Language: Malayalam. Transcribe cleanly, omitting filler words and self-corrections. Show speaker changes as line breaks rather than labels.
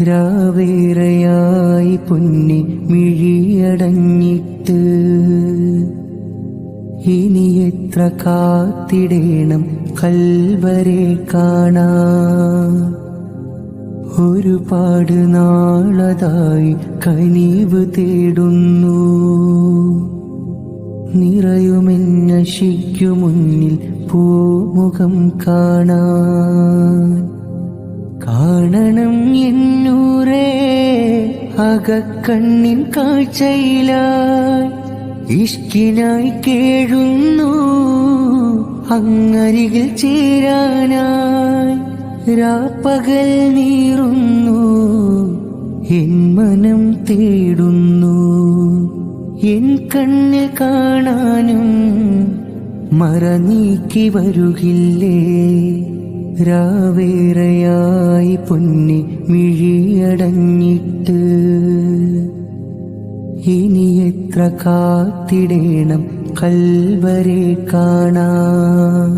രാവേറെയായി പൊന്നി മിഴിയടഞ്ഞിട്ട് ഇനി എത്ര കാത്തിടേണം കൽവരെ കാണാൻ. ഒരുപാട് നാളതായി കനിവ് തേടുന്നു, നിറയുമെന്നശിക്കു മുന്നിൽ പൂമുഖം കാണാൻ. കാണണം എന്നൂരേ അകക്കണ്ണിൻ കാഴ്ചയിലായി, ഇഷ്കിനായി കേഴുന്നു അങ്ങരികിൽ ചേരാനായി. രാപ്പകൽ നീറുന്നു എൻ മനം തേടുന്നു, എൻ കണ്ണിൽ കാണാനും മറനീക്കി വരുകില്ലേ. രാവേറെയായി പൊന്നി മിഴിയടഞ്ഞിട്ട് ഇനി എത്ര കാത്തിടേണം കൽവരെ കാണാൻ.